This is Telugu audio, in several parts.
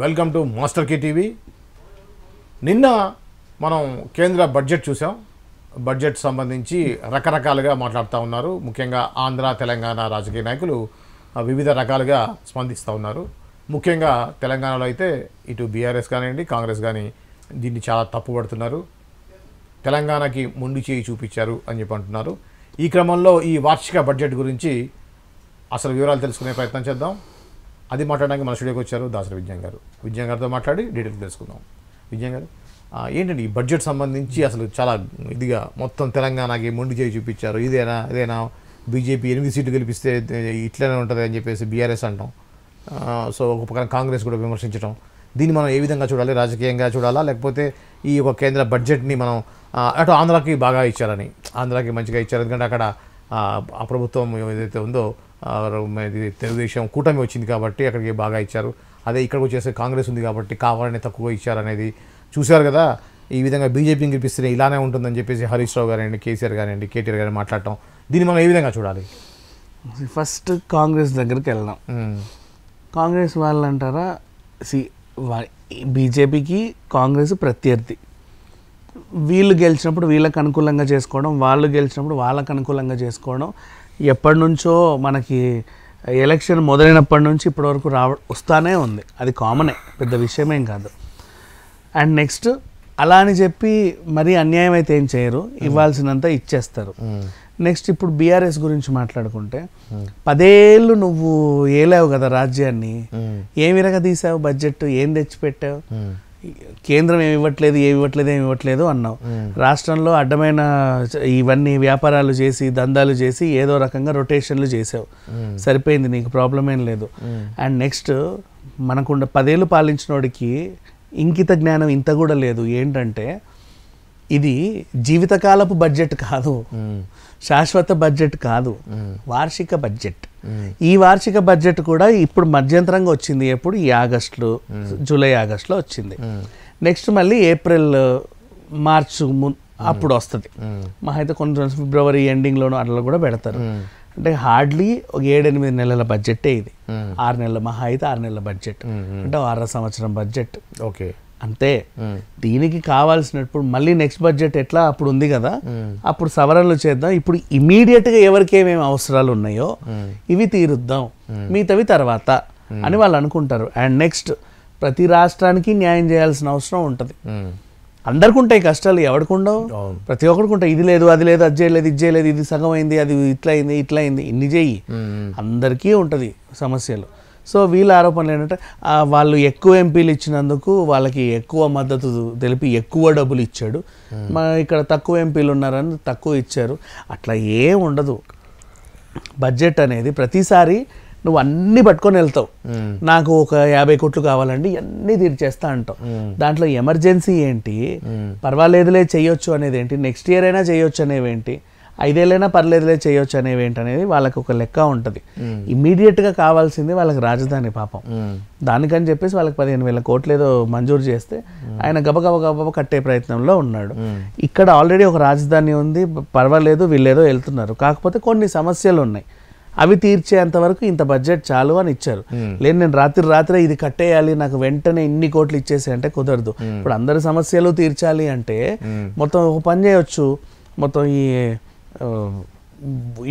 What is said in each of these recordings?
Welcome to master K TV. నిన్న మనం కేంద్ర బడ్జెట్ చూసాం. బడ్జెట్ సంబంధించి రకరకాలుగా మాట్లాడుతూ ఉన్నారు. ముఖ్యంగా ఆంధ్ర తెలంగాణ రాజకీయ నాయకులు వివిధ రకాలుగా స్పందిస్తూ ఉన్నారు. ముఖ్యంగా తెలంగాణలో అయితే ఇటు బీఆర్ఎస్ కానివ్వండి, కాంగ్రెస్ కానీ దీన్ని చాలా తప్పుపడుతున్నారు. తెలంగాణకి మొండి చేయి చూపించారు అని చెప్పి అంటున్నారు. ఈ క్రమంలో ఈ వార్షిక బడ్జెట్ గురించి అసలు వివరాలు తెలుసుకునే ప్రయత్నం చేద్దాం. అది మాట్లాడడానికి మన స్టూడియోకి వచ్చారు దాసరి విజయన్ గారు. విజయన్ గారితో మాట్లాడి డీటెయిల్స్ తెలుసుకుందాం. విజయన్ గారు, ఏంటండి ఈ బడ్జెట్ సంబంధించి అసలు చాలా ఇదిగా మొత్తం తెలంగాణకి మొండి చేయి చూపించారు. ఇదేనా బీజేపీ 8 సీట్లు గెలిపిస్తే ఇట్లనే ఉంటుంది అని చెప్పేసి బీఆర్ఎస్ అంటాం. సో ఒక పక్కన కాంగ్రెస్ కూడా విమర్శించడం. దీన్ని మనం ఏ విధంగా చూడాలి? రాజకీయంగా చూడాలా, లేకపోతే ఈ ఒక కేంద్ర బడ్జెట్ని మనం అటు ఆంధ్రాకి బాగా ఇచ్చారని, ఆంధ్రాకి మంచిగా ఇచ్చారు ఎందుకంటే అక్కడ ఆ ప్రభుత్వం ఏదైతే ఉందో తెలుగుదేశం కూటమి వచ్చింది కాబట్టి అక్కడికి బాగా ఇచ్చారు. అదే ఇక్కడికి వచ్చేసి కాంగ్రెస్ ఉంది కాబట్టి కావాలని తక్కువ ఇచ్చారనేది చూశారు కదా. ఈ విధంగా బీజేపీని గెలిపిస్తే ఇలానే ఉంటుందని చెప్పేసి హరీష్ రావు గారండి, కేసీఆర్ గారండి, కేటీఆర్ గారిని మాట్లాడటం, దీన్ని మనం ఏ విధంగా చూడాలి? ఫస్ట్ కాంగ్రెస్ దగ్గరికి వెళ్దాం. కాంగ్రెస్ వాళ్ళు అంటారా, బీజేపీకి కాంగ్రెస్ ప్రత్యర్థి. వీళ్ళు గెలిచినప్పుడు వీళ్ళకి అనుకూలంగా చేసుకోవడం, వాళ్ళు గెలిచినప్పుడు వాళ్ళకు అనుకూలంగా చేసుకోవడం ఎప్పటి నుంచో మనకి ఎలక్షన్ మొదలైనప్పటి నుంచి ఇప్పటివరకు వస్తానే ఉంది. అది కామనే, పెద్ద విషయమేం కాదు. అండ్ నెక్స్ట్ అలా అని చెప్పి మరీ అన్యాయం అయితే ఏం చేయరు, ఇవ్వాల్సినంత ఇచ్చేస్తారు. నెక్స్ట్ ఇప్పుడు బీఆర్ఎస్ గురించి మాట్లాడుకుంటే 10 ఏళ్ళు నువ్వు ఏలేవు కదా రాజ్యాన్ని, ఏమి తీసావు? బడ్జెట్ ఏం తెచ్చిపెట్టావు? కేంద్రం ఏమి ఇవ్వట్లేదు అన్నావు. రాష్ట్రంలో అడ్డమైన ఇవన్నీ వ్యాపారాలు చేసి దందాలు చేసి ఏదో రకంగా రొటేషన్లు చేసావు, సరిపోయింది, నీకు ప్రాబ్లం ఏం లేదు. అండ్ నెక్స్ట్ మనకుండ 10 ఏళ్ళు పాలించినోడికి ఇంకిత జ్ఞానం ఇంత కూడా లేదు. ఏంటంటే ఇది జీవితకాలపు బడ్జెట్ కాదు, శాశ్వత బడ్జెట్ కాదు, వార్షిక బడ్జెట్. ఈ వార్షిక బడ్జెట్ కూడా ఇప్పుడు మధ్యంతరంగా వచ్చింది. ఎప్పుడు? ఈ జూలై ఆగస్టులో వచ్చింది. నెక్స్ట్ మళ్ళీ ఏప్రిల్ మార్చ్ అప్పుడు వస్తుంది. మా అయితే కొంచెం ఫిబ్రవరి ఎండింగ్లోనూ అట్లా కూడా పెడతారు. అంటే హార్డ్లీ ఒక 7-8 నెలల బడ్జెటే ఇది. 6 నెలల మహా అయితే 6 నెలల బడ్జెట్, అంటే 6 సంవత్సరం బడ్జెట్. ఓకే, అంతే. దీనికి కావాల్సినప్పుడు మళ్ళీ నెక్స్ట్ బడ్జెట్ ఎట్లా అప్పుడు ఉంది కదా, అప్పుడు సవరణలు చేద్దాం. ఇప్పుడు ఇమీడియట్గా ఎవరికి ఏమేమి అవసరాలు ఉన్నాయో ఇవి తీరుద్దాం, మిగతావి తర్వాత అని వాళ్ళు అనుకుంటారు. అండ్ నెక్స్ట్ ప్రతి రాష్ట్రానికి న్యాయం చేయాల్సిన అవసరం ఉంటుంది. అందరికి ఉంటాయి కష్టాలు, ఎవరికి ఉండవు? ప్రతి ఒక్కరికి ఉంటాయి. ఇది లేదు, అది లేదు, అది చేయలేదు, ఇది చేయలేదు, ఇది సగం అయింది, అది ఇట్లా అయింది, ఇన్ని చెయ్యి, అందరికీ ఉంటుంది సమస్యలు. సో వీళ్ళ ఆరోపణలు ఏంటంటే వాళ్ళు ఎక్కువ ఎంపీలు ఇచ్చినందుకు వాళ్ళకి ఎక్కువ మద్దతు తెలిపి ఎక్కువ డబ్బులు ఇచ్చాడు, ఇక్కడ తక్కువ ఎంపీలు ఉన్నారని తక్కువ ఇచ్చారు. అట్లా ఏం ఉండదు. బడ్జెట్ అనేది ప్రతిసారి నువ్వు అన్నీ పట్టుకొని వెళ్తావు. నాకు ఒక 50 కోట్లు కావాలండి, అన్నీ తీర్చేస్తా అంటావు. దాంట్లో ఎమర్జెన్సీ ఏంటి, పర్వాలేదులే చేయొచ్చు అనేది ఏంటి, నెక్స్ట్ ఇయర్ అయినా చేయొచ్చు అనేవేంటి, 5 ఏళ్ళైనా పర్లేదులే చేయొచ్చు అనేవేంటి అనేది వాళ్ళకి ఒక లెక్క ఉంటుంది. ఇమ్మీడియట్గా కావాల్సింది వాళ్ళకి రాజధాని. పాపం దానికని చెప్పేసి వాళ్ళకి 15,000 కోట్లు ఏదో మంజూరు చేస్తే ఆయన గబగబ కట్టే ప్రయత్నంలో ఉన్నాడు. ఇక్కడ ఆల్రెడీ ఒక రాజధాని ఉంది, పర్వాలేదు, వీళ్ళేదో వెళ్తున్నారు. కాకపోతే కొన్ని సమస్యలు ఉన్నాయి, అవి తీర్చేంత వరకు ఇంత బడ్జెట్ చాలు అని ఇచ్చారు. లేదు నేను రాత్రే ఇది కట్టేయాలి, నాకు వెంటనే ఇన్ని కోట్లు ఇచ్చేసి అంటే కుదరదు. ఇప్పుడు అందరి సమస్యలు తీర్చాలి అంటే మొత్తం ఒక పని చేయొచ్చు, మొత్తం ఈ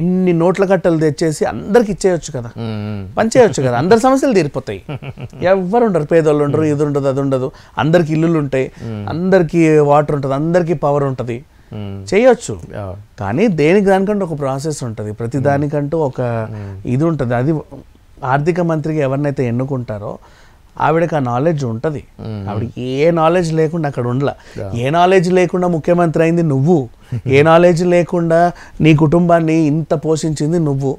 ఇన్ని నోట్ల కట్టలు తెచ్చేసి అందరికి ఇచ్చేయచ్చు కదా, పని చేయొచ్చు కదా, అందరి సమస్యలు తీరిపోతాయి. ఎవరు ఉండరు, పేదోళ్ళు ఉండరు, ఇది ఉండదు, అది ఉండదు, అందరికి ఇల్లులు ఉంటాయి, అందరికి వాటర్ ఉంటుంది, అందరికి పవర్ ఉంటుంది, చేయొచ్చు. కానీ దానికంటూ ఒక ప్రాసెస్ ఉంటుంది, ప్రతి దానికంటూ ఒక ఇది ఉంటుంది. అది ఆర్థిక మంత్రికి ఎవరినైతే ఎన్నుకుంటారో ఆవిడకి ఆ నాలెడ్జ్ ఉంటుంది. ఆవిడకి ఏ నాలెడ్జ్ లేకుండా అక్కడ ఉండలా. ఏ నాలెడ్జ్ లేకుండా ముఖ్యమంత్రి అయింది నువ్వు, ఏ నాలెడ్జ్ లేకుండా నీ కుటుంబాన్ని ఇంత పోషించింది నువ్వు.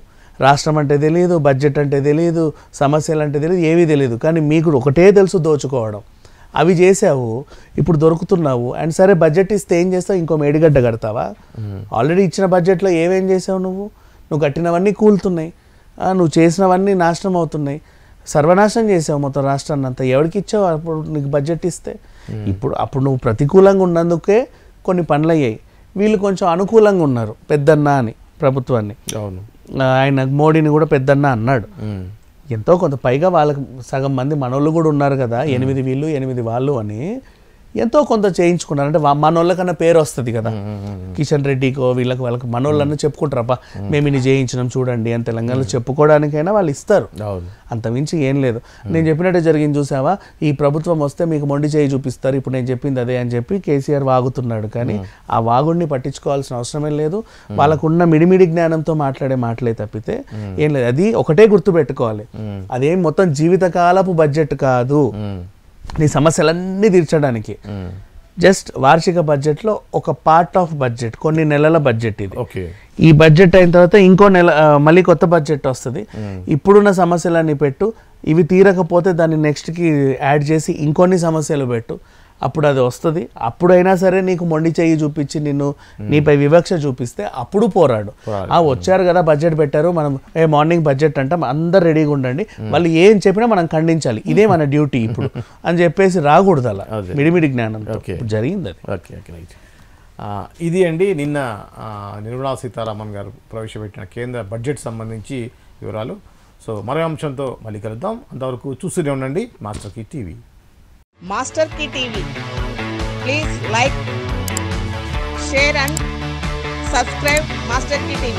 రాష్ట్రం అంటే తెలియదు, బడ్జెట్ అంటే తెలియదు, సమస్యలు అంటే తెలియదు, ఏవీ తెలియదు. కానీ మీకు ఒకటే తెలుసు, దోచుకోవడం. అవి చేసావు, ఇప్పుడు దొరుకుతున్నావు. అండ్ సరే బడ్జెట్ ఇస్తే ఏం చేస్తావు? ఇంకో మేడిగడ్డ కడతావా? ఆల్రెడీ ఇచ్చిన బడ్జెట్లో ఏమేం చేసావు? నువ్వు కట్టినవన్నీ కూలుతున్నాయి, నువ్వు చేసినవన్నీ నాశనం అవుతున్నాయి, సర్వనాశనం చేసావు మొత్తం రాష్ట్రాన్ని అంతా. ఎవరికి ఇచ్చావు అప్పుడు నీకు బడ్జెట్ ఇస్తే? అప్పుడు నువ్వు ప్రతికూలంగా ఉన్నందుకే కొన్ని పనులు అయ్యాయి. వీళ్ళు కొంచెం అనుకూలంగా ఉన్నారు, పెద్దన్న అని ప్రభుత్వాన్ని. అవును, ఆయన మోడీని కూడా పెద్దన్న అన్నాడు. ఎంతో కొంత పైగా వాళ్ళకి సగం మంది మనోళ్ళు కూడా ఉన్నారు కదా, 8 వీళ్ళు 8 వాళ్ళు అని ఎంతో కొంత చేయించుకున్నారు. అంటే మనోళ్ళకన్నా పేరు వస్తుంది కదా, కిషన్ రెడ్డికో వీళ్ళకి వాళ్ళకి మనోళ్ళన్నా చెప్పుకుంటారబ్బా మేము ఇన్ని చేయించినాం చూడండి అని తెలంగాణలో చెప్పుకోవడానికైనా వాళ్ళు ఇస్తారు. అంతమించి ఏం లేదు. నేను చెప్పినట్టే జరిగింది చూసావా, ఈ ప్రభుత్వం వస్తే మీకు మొండి చేయి చూపిస్తారు, ఇప్పుడు నేను చెప్పింది అదే అని చెప్పి కేసీఆర్ వాగుతున్నాడు. కానీ ఆ వాగుడిని పట్టించుకోవాల్సిన అవసరమే లేదు. వాళ్ళకున్న మిడిమిడి జ్ఞానంతో మాట్లాడే మాటలే తప్పితే ఏం లేదు. అది ఒకటే గుర్తుపెట్టుకోవాలి, అదేం మొత్తం జీవితకాలపు బడ్జెట్ కాదు నీ సమస్యలన్నీ తీర్చడానికి. జస్ట్ వార్షిక బడ్జెట్లో ఒక పార్ట్ ఆఫ్ బడ్జెట్, కొన్ని నెలల బడ్జెట్ ఇది. ఈ బడ్జెట్ అయిన తర్వాత ఇంకో నెల మళ్ళీ కొత్త బడ్జెట్ వస్తుంది. ఇప్పుడున్న సమస్యలన్నీ పెట్టు, ఇవి తీరకపోతే దాన్ని నెక్స్ట్కి యాడ్ చేసి ఇంకొన్ని సమస్యలు పెట్టు, అప్పుడు అది వస్తుంది. అప్పుడైనా సరే నీకు మొండి చెయ్యి చూపించి నిన్ను నీపై వివక్ష చూపిస్తే అప్పుడు పోరాడు. వచ్చారు కదా బడ్జెట్ పెట్టారు, మనం మార్నింగ్ బడ్జెట్ అంటాం, అందరు రెడీగా ఉండండి, వాళ్ళు ఏం చెప్పినా మనం ఖండించాలి, ఇదే మన డ్యూటీ ఇప్పుడు అని చెప్పేసి రాకూడదు. అలా మిడిమిడి జ్ఞానం జరిగింది అది. ఇది అండి నిన్న నిర్మలా సీతారామన్ గారు ప్రవేశపెట్టిన కేంద్ర బడ్జెట్ సంబంధించి వివరాలు. సో మరో అంశంతో మళ్ళీ కలుద్దాం. అంతవరకు చూస్తూనే ఉండండి Master Key TV. Master Key TV. Please like, share and subscribe Master Key TV.